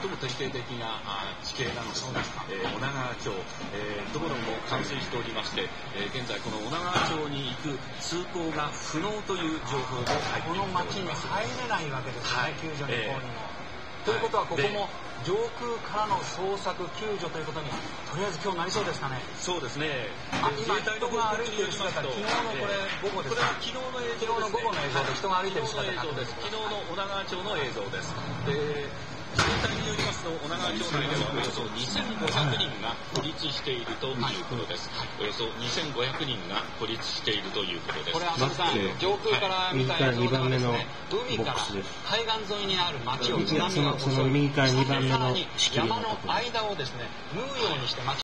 も典型的な地形なのですが、女川町、道路も冠水しておりまして、現在この女川町に行く通行が不能という情報も入ってこの町に入れないわけですよね、救助の方にも。ということはここも上空からの捜索救助ということにとりあえず今日なりそうですかね。そうですね。今人が歩いている姿、昨日のこれ午後ですか。これは昨日の映像です、ね。昨日の午後の映像で人が歩いている姿が昨日の女川町の映像です。自衛隊によりますと女川町内ではおよそ2500人が孤立しているということです。およそ2500人が孤立しているということです。これ浅見さん、上空から見た映像がですね、海から海岸沿いにある町を津波が襲う。その右から2番目の山の間をですね縫うようにして町